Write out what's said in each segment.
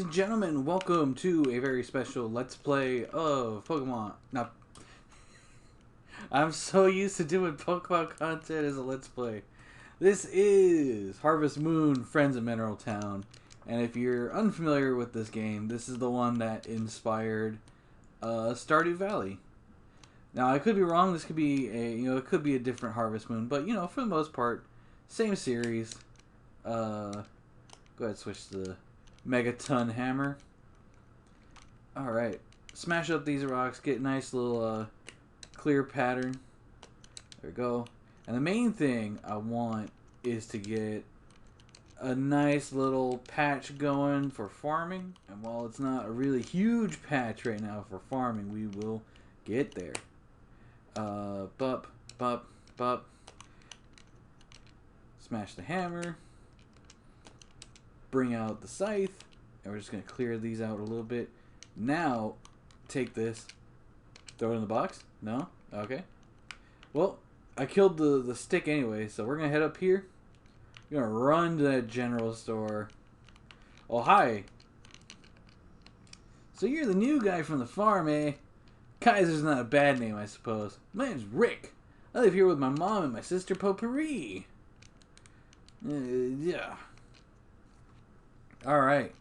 and gentlemen, welcome to a very special Let's Play of Pokemon. Now, I'm so used to doing Pokemon content as a Let's Play. This is Harvest Moon, Friends of Mineral Town. And if you're unfamiliar with this game, this is the one that inspired Stardew Valley. Now, I could be wrong. This could be it could be a different Harvest Moon. But, for the most part, same series. Go ahead, switch to the Megaton Hammer. Alright. Smash up these rocks. Get a nice little clear pattern. There we go. And the main thing I want is to get a nice little patch going for farming. And while it's not a really huge patch right now for farming, we will get there. Bup, bup, bup. Smash the hammer. Bring out the scythe, and we're just going to clear these out a little bit. Now, take this, throw it in the box. No? Okay. Well, I killed the stick anyway, so we're going to head up here. We're going to run to that general store. Oh, hi. So you're the new guy from the farm, eh? Kaiser's not a bad name, I suppose. My name's Rick. I live here with my mom and my sister Potpourri. Yeah. Alright,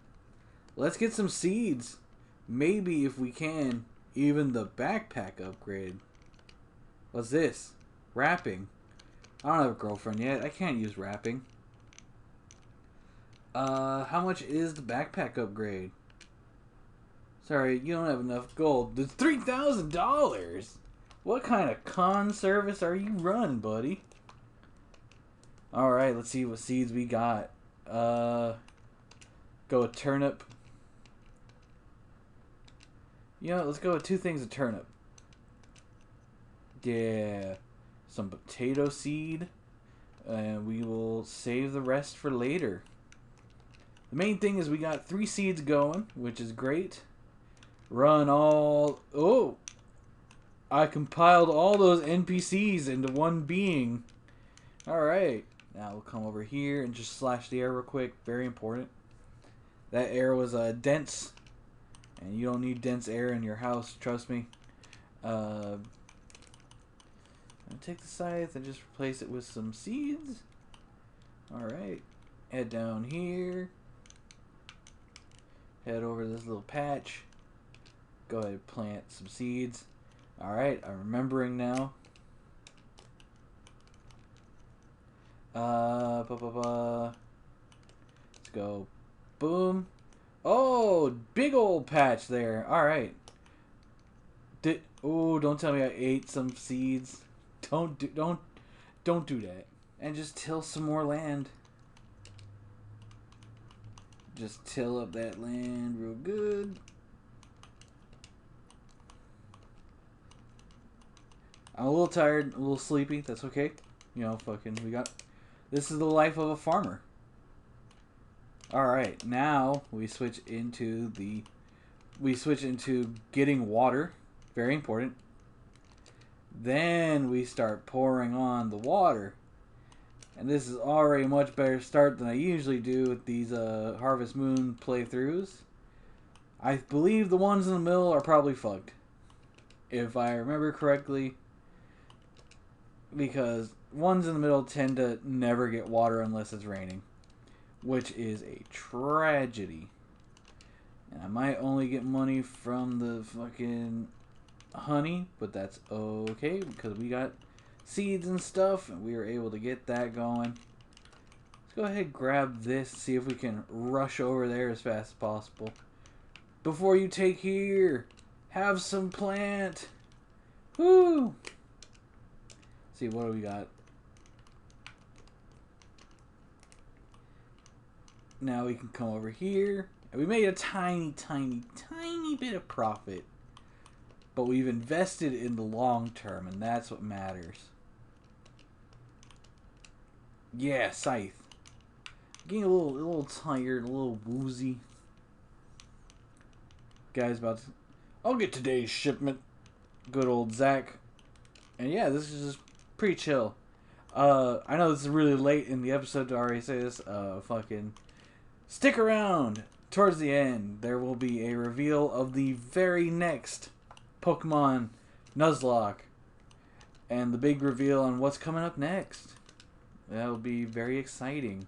let's get some seeds. Maybe, if we can, even the backpack upgrade. What's this? Wrapping. I don't have a girlfriend yet. I can't use wrapping. How much is the backpack upgrade? Sorry, you don't have enough gold. It's $3,000! What kind of con service are you running, buddy? Alright, let's see what seeds we got. Go with turnip. Let's go with two things of turnip. Yeah. Some potato seed. And we will save the rest for later. The main thing is we got 3 seeds going, which is great. Run all... Oh! I compiled all those NPCs into one being. Alright. Now we'll come over here and just slash the air real quick. Very important. That air was dense, and you don't need dense air in your house, trust me. I'm going to take the scythe and just replace it with some seeds. Alright, head down here. Head over to this little patch. Go ahead and plant some seeds. Alright, I'm remembering now. Let's go. Boom. Oh, big old patch there. Alright. Oh, don't tell me I ate some seeds. Don't do that. And just till some more land. Just till up that land real good. I'm a little tired, a little sleepy. That's okay. This is the life of a farmer. Alright, now we switch into getting water. Very important. Then we start pouring on the water. And this is already a much better start than I usually do with these Harvest Moon playthroughs. I believe the ones in the middle are probably fucked, if I remember correctly. Because ones in the middle tend to never get water unless it's raining, which is a tragedy. And I might only get money from the fucking honey, but that's okay because we got seeds and stuff and we were able to get that going. Let's go ahead and grab this, see if we can rush over there as fast as possible. Before you take here, have some plant. Woo! See, what do we got? Now we can come over here. And we made a tiny, tiny, tiny bit of profit. But we've invested in the long term, and that's what matters. Yeah, scythe. Getting a little tired, a little woozy. Guy's about to... I'll get today's shipment. Good old Zach. And yeah, this is just pretty chill. I know this is really late in the episode to already say this. Fucking... Stick around towards the end, there will be a reveal of the very next Pokemon Nuzlocke. And the big reveal on what's coming up next. That'll be very exciting.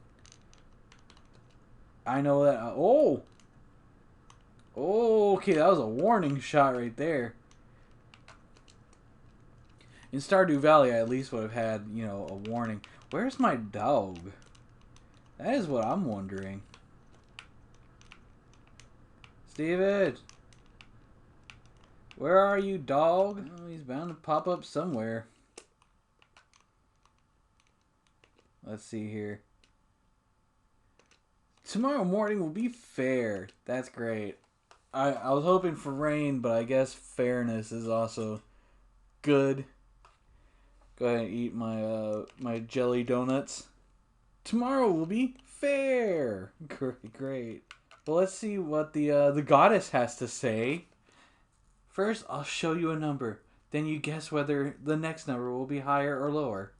I know that... oh! Oh, okay, that was a warning shot right there. In Stardew Valley, I at least would have had, you know, a warning. Where's my dog? That is what I'm wondering. Steven! Where are you, dog? Oh, he's bound to pop up somewhere. Let's see here. Tomorrow morning will be fair. That's great. I was hoping for rain, but I guess fairness is also good. Go ahead and eat my my jelly donuts. Tomorrow will be fair. Great. Well, let's see what the goddess has to say. First, I'll show you a number. Then you guess whether the next number will be higher or lower.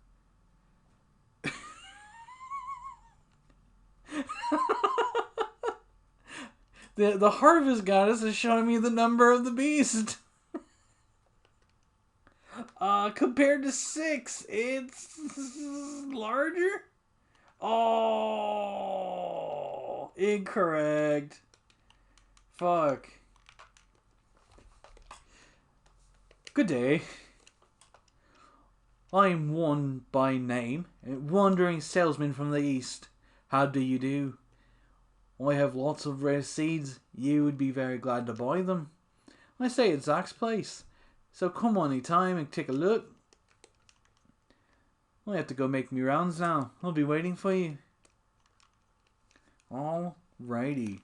The harvest goddess is showing me the number of the beast. Compared to 6, it's larger? Oh, incorrect. Fuck. Good day. I'm one by name, a wandering salesman from the east. How do you do? I have lots of rare seeds. You would be very glad to buy them. I stay at Zach's place, so come on anytime and take a look. I have to go make me rounds now. I'll be waiting for you. Alrighty.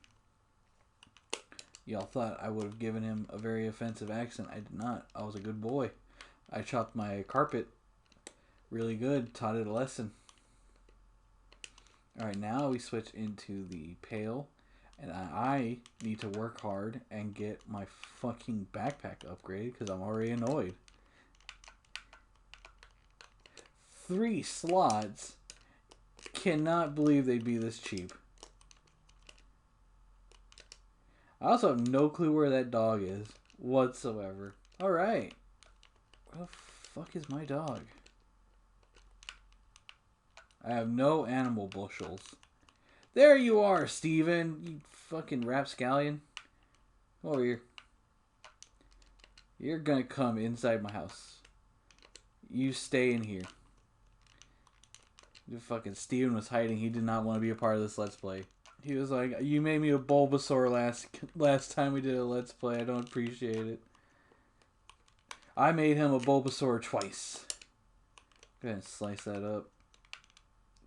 Y'all thought I would have given him a very offensive accent. I did not. I was a good boy. I chopped my carpet really good. Taught it a lesson. Alright, now we switch into the pail. And I need to work hard and get my fucking backpack upgraded because I'm already annoyed. 3 slots. Cannot believe they'd be this cheap. I also have no clue where that dog is whatsoever. Alright. Where the fuck is my dog? I have no animal bushels. There you are, Steven. You fucking rapscallion. Come over here. You're gonna come inside my house. You stay in here. The fucking Steven was hiding. He did not want to be a part of this Let's Play. He was like, you made me a Bulbasaur last time we did a Let's Play. I don't appreciate it. I made him a Bulbasaur twice. Go ahead and slice that up.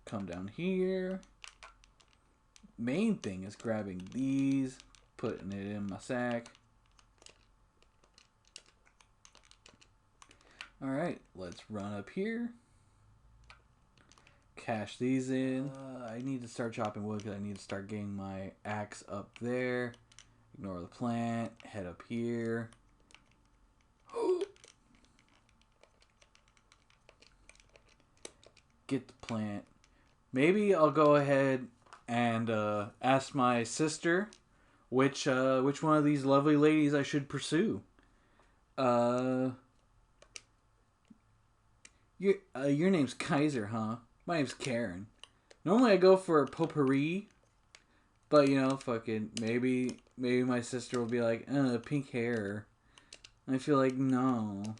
Come down here. Main thing is grabbing these, putting it in my sack. Alright, let's run up here. Cash these in. I need to start chopping wood because I need to start getting my axe up there. Ignore the plant. Head up here. Get the plant. Maybe I'll go ahead and ask my sister which one of these lovely ladies I should pursue. Your name's Kaiser, huh? My name's Karen. Normally I go for a potpourri, but you know, fucking maybe my sister will be like, pink hair. I feel like no.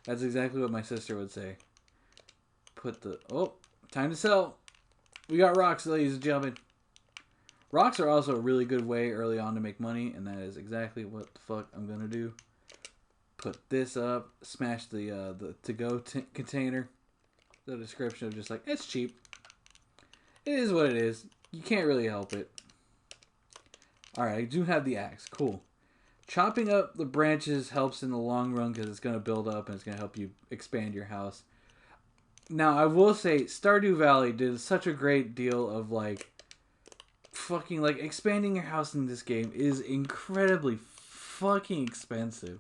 That's exactly what my sister would say. Time to sell. We got rocks, ladies and gentlemen. Rocks are also a really good way early on to make money, and that is exactly what the fuck I'm gonna do. Put this up, smash the to-go container. The description of just like, it's cheap. It is what it is. You can't really help it. Alright, I do have the axe. Cool. Chopping up the branches helps in the long run because it's going to build up and it's going to help you expand your house. Now, I will say, Stardew Valley did such a great deal of, like, fucking, like, expanding your house in this game is incredibly fucking expensive.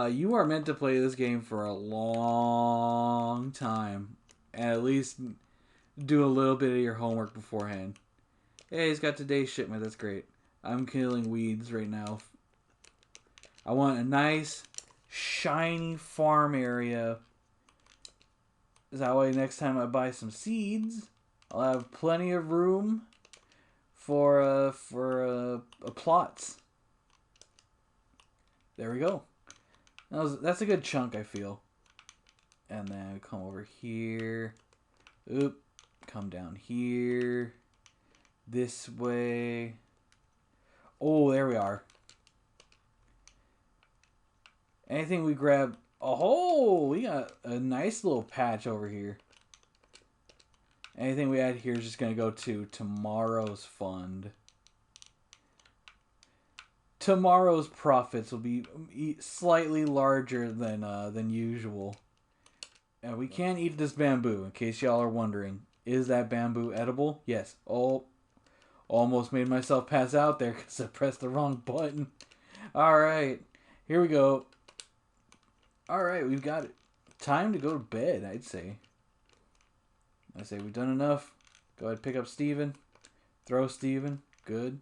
You are meant to play this game for a long time. And at least do a little bit of your homework beforehand. Hey, he's got today's shipment. That's great. I'm killing weeds right now. I want a nice, shiny farm area. That way next time I buy some seeds, I'll have plenty of room for plots. There we go. That's a good chunk, I feel. And then come over here. Oop. Come down here. This way. Oh, there we are. Anything we grab. Oh, we got a nice little patch over here. Anything we add here is just going to go to tomorrow's fund. Tomorrow's profits will be slightly larger than usual. And we can't eat this bamboo, in case y'all are wondering. Is that bamboo edible? Yes. Oh, almost made myself pass out there because I pressed the wrong button. Alright, here we go. Alright, we've got it. Time to go to bed, I'd say. I say we've done enough. Go ahead, pick up Steven. Throw Steven. Good.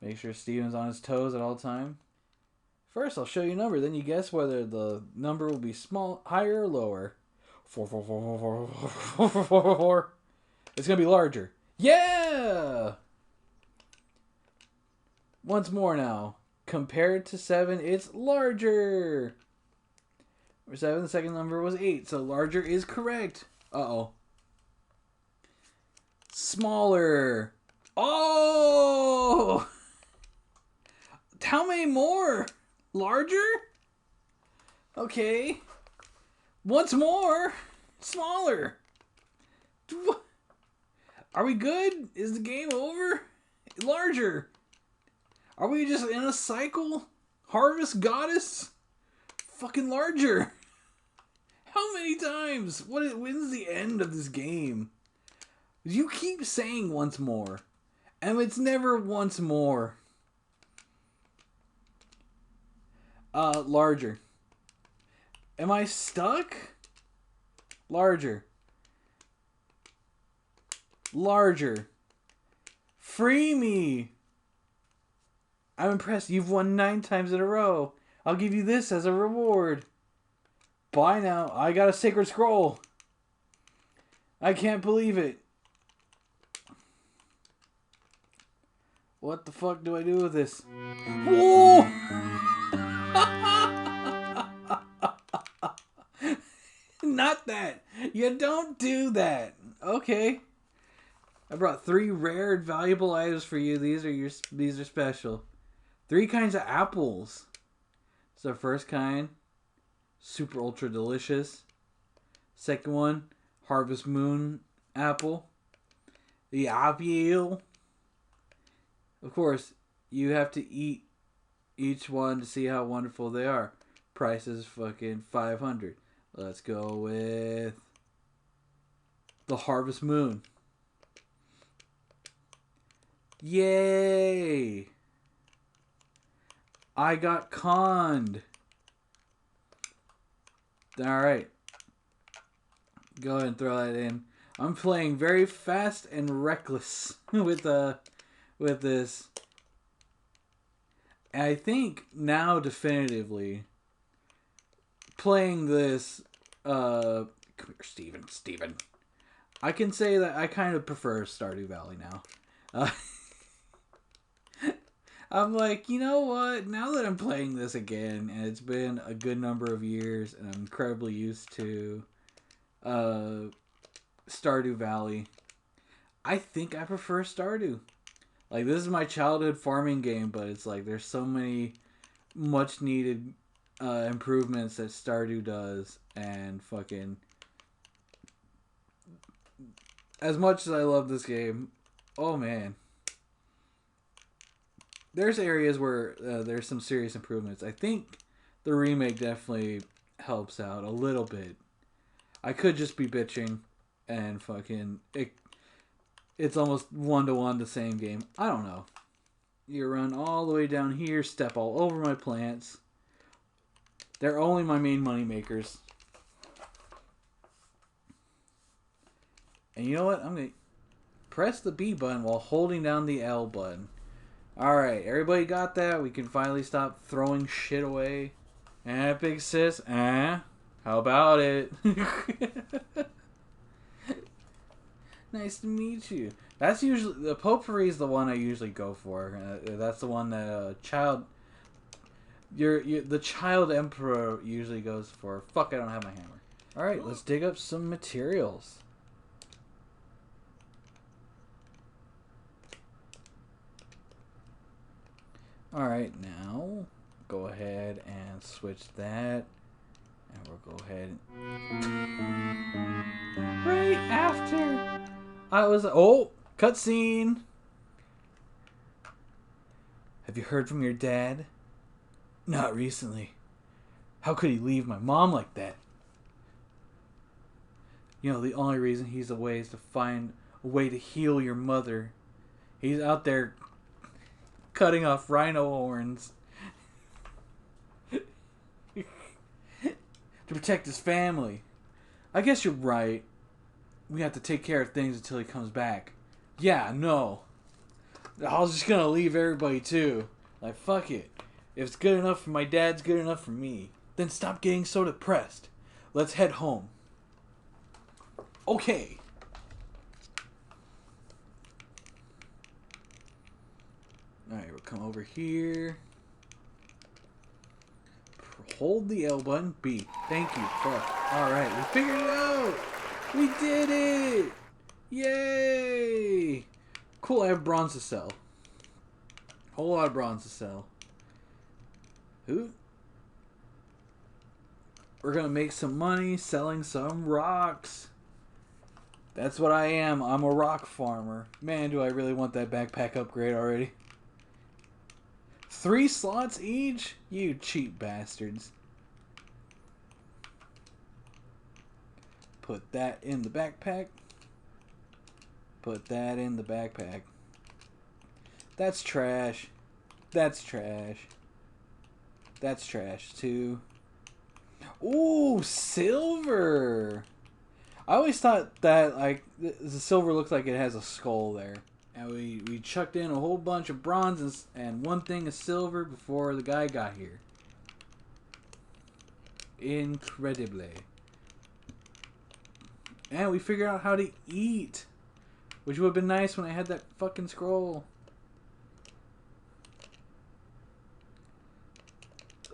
Make sure Steven's on his toes at all time. First, I'll show you a number. Then you guess whether the number will be small, higher, or lower. 4, 4, 4, 4, 4, 4, 4, 4, 4, 4. It's going to be larger. Yeah! Once more now. Compared to 7, it's larger. For 7, the second number was 8. So larger is correct. Uh-oh. Smaller. Oh! How many more? Larger? Okay. Once more. Smaller. Are we good? Is the game over? Larger. Are we just in a cycle? Harvest goddess? Fucking larger. How many times? When's the end of this game? You keep saying once more. And it's never once more. Larger. Am I stuck? Larger. Larger. Free me. I'm impressed. You've won 9 times in a row. I'll give you this as a reward. Bye now. I got a sacred scroll. I can't believe it. What the fuck do I do with this? Whoa! Not that. You don't do that. Okay. I brought 3 rare and valuable items for you. These are special. 3 kinds of apples. So first kind, super ultra delicious. Second one, Harvest Moon apple. The apple. Of course, you have to eat each one to see how wonderful they are. Price is fucking $500. Let's go with the Harvest Moon. Yay! I got conned. Alright. Go ahead and throw that in. I'm playing very fast and reckless with this. And I think now definitively playing this come here, Steven. I can say that I kind of prefer Stardew Valley now. I'm like, you know what? Now that I'm playing this again, and it's been a good number of years, and I'm incredibly used to Stardew Valley, I think I prefer Stardew. Like, this is my childhood farming game, but it's like there's so many much needed improvements that Stardew does, and fucking as much as I love this game, oh man. There's areas where there's some serious improvements. I think the remake definitely helps out a little bit. I could just be bitching and fucking it's almost 1-to-1 the same game. I don't know. You run all the way down here, step all over my plants. They're only my main money makers. And you know what? I'm going to press the B button while holding down the L button. Alright, everybody got that? We can finally stop throwing shit away. Big sis? How about it? Nice to meet you. That's usually... The potpourri is the one I usually go for. That's the one that the child emperor usually goes for. Fuck, I don't have my hammer. Alright, let's dig up some materials. Alright, now go ahead and switch that. And we'll go ahead and... Right after I was... Oh! Cutscene! Have you heard from your dad? Not recently. How could he leave my mom like that? You know, the only reason he's away is to find a way to heal your mother. He's out there cutting off rhino horns to protect his family. I guess you're right. We have to take care of things until he comes back. Yeah, no. I was just gonna leave everybody too. Like, fuck it. If it's good enough for my dad, it's good enough for me. Then stop getting so depressed. Let's head home. Okay. Alright, we'll come over here. Hold the L button. B. Thank you. Fuck. Alright, we figured it out! We did it! Yay! Cool, I have bronze to sell. Whole lot of bronze to sell. Who? We're gonna make some money selling some rocks. That's what I am. I'm a rock farmer. Man, do I really want that backpack upgrade already. 3 slots each? You cheap bastards. Put that in the backpack. Put that in the backpack. That's trash. That's trash. That's trash too. Ooh, silver! I always thought that like the silver looks like it has a skull there. And we chucked in a whole bunch of bronze and one thing of silver before the guy got here. Incredibly. And we figured out how to eat. Which would have been nice when I had that fucking scroll.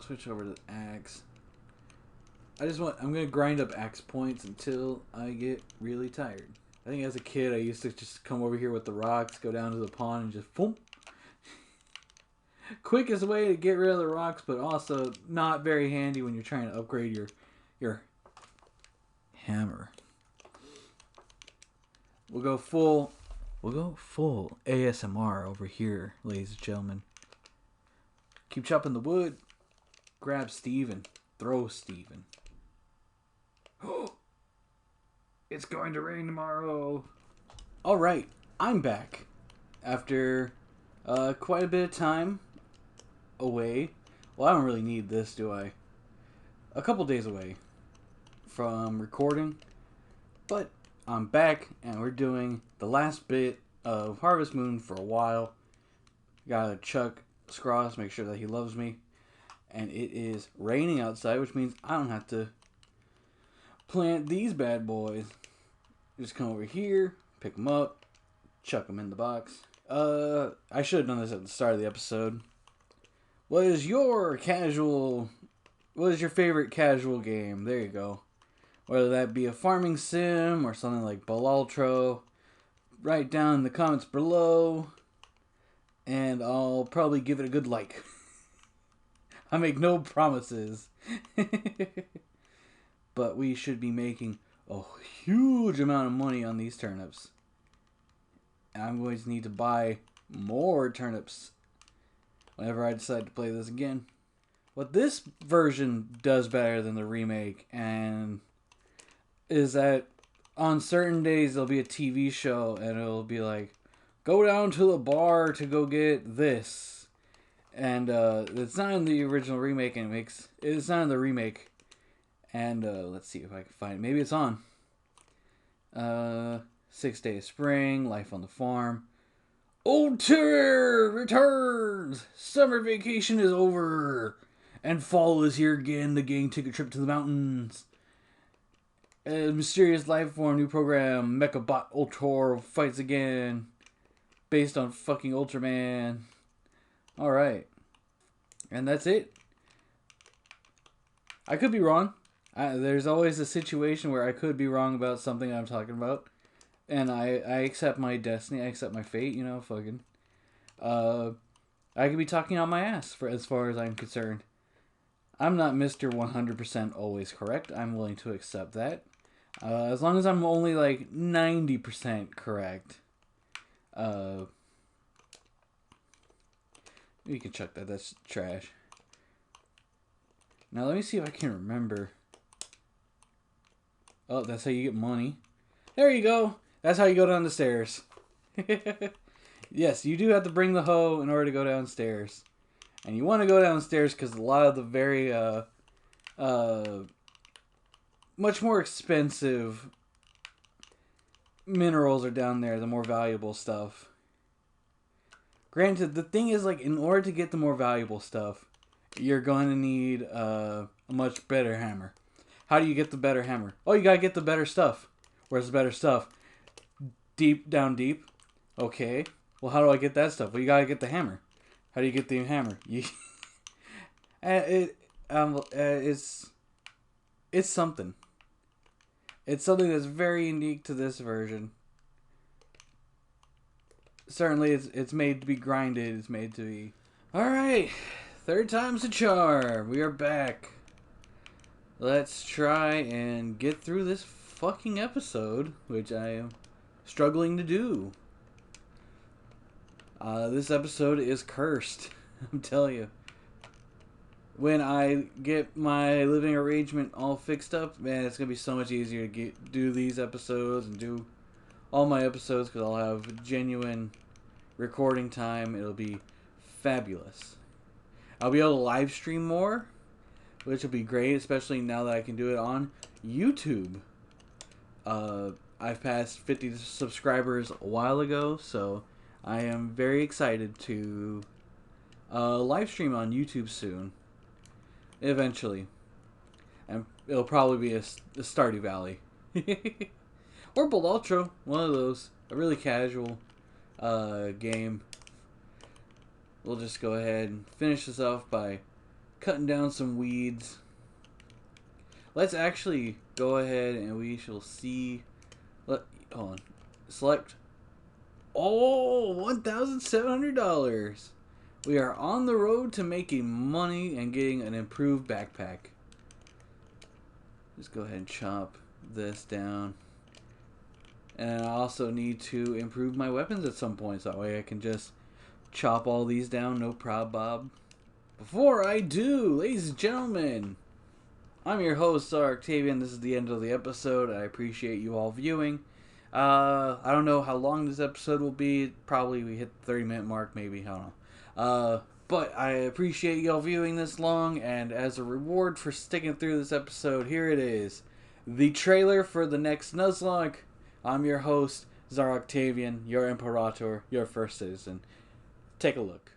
Switch over to the axe. I'm gonna grind up axe points until I get really tired. I think as a kid I used to just come over here with the rocks, go down to the pond and just boom. Quickest way to get rid of the rocks, but also not very handy when you're trying to upgrade your hammer. We'll go full ASMR over here, ladies and gentlemen. Keep chopping the wood. Grab Steven. Throw Steven. It's going to rain tomorrow. Alright, I'm back. After quite a bit of time away. Well, I don't really need this, do I? A couple days away from recording. But I'm back, and we're doing the last bit of Harvest Moon for a while. Gotta chuck Scross, make sure that he loves me. And it is raining outside, which means I don't have to plant these bad boys. Just come over here, pick them up, chuck them in the box. I should have done this at the start of the episode. What is your favorite casual game? There you go. Whether that be a farming sim or something like Balaltro, write down in the comments below, and I'll probably give it a good like. I make no promises. But we should be making a huge amount of money on these turnips. And I'm going to need to buy more turnips whenever I decide to play this again. What this version does better than the remake and is that on certain days there'll be a TV show and it'll be like, go down to the bar to go get this. And it's not in the original remake, and it's not in the remake. And let's see if I can find it. Maybe it's on. 6 Day of Spring, Life on the Farm. Old Terror returns! Summer vacation is over! And fall is here again. The gang take a trip to the mountains. A mysterious life form, new program. Mechabot Ultor fights again. Based on fucking Ultraman. Alright. And that's it. I could be wrong. There's always a situation where I could be wrong about something I'm talking about. And I accept my destiny. I accept my fate, fucking. I could be talking on my ass as far as I'm concerned. I'm not Mr. 100% always correct. I'm willing to accept that. As long as I'm only like 90% correct. You can chuck that. That's trash. Now let me see if I can remember. Oh, that's how you get money. There you go. That's how you go down the stairs. Yes, you do have to bring the hoe in order to go downstairs. And you want to go downstairs because a lot of the very, much more expensive minerals are down there, the more valuable stuff. Granted, the thing is, like, in order to get the more valuable stuff, you're going to need a much better hammer. How do you get the better hammer? Oh, you gotta get the better stuff. Where's the better stuff? Deep, down deep. Okay. Well, how do I get that stuff? Well, you gotta get the hammer. How do you get the hammer? It's something. It's something that's very unique to this version. Certainly, it's made to be grinded. It's made to be... Alright. Third time's a charm. We are back. Let's try and get through this fucking episode, which I am struggling to do. This episode is cursed. I'm telling you. When I get my living arrangement all fixed up, man, it's going to be so much easier to do these episodes and do all my episodes because I'll have genuine recording time. It'll be fabulous. I'll be able to live stream more, which will be great, especially now that I can do it on YouTube. I've passed 50 subscribers a while ago, so I am very excited to live stream on YouTube soon. Eventually. And it'll probably be a Stardew Valley. Or Balatro, one of those. A really casual game. We'll just go ahead and finish this off by cutting down some weeds. Let's actually go ahead and we shall see. Hold on. Select. Oh, $1,700. We are on the road to making money and getting an improved backpack. Just go ahead and chop this down. And I also need to improve my weapons at some point, so that way I can just chop all these down, no prob bob. Before I do, ladies and gentlemen, I'm your host, TsarOctavian. This is the end of the episode. I appreciate you all viewing. I don't know how long this episode will be. Probably we hit the 30-minute mark, maybe. I don't know. But I appreciate y'all viewing this long, and as a reward for sticking through this episode, here it is. The trailer for the next Nuzlocke. I'm your host, TsarOctavian, your Imperator, your first citizen. Take a look.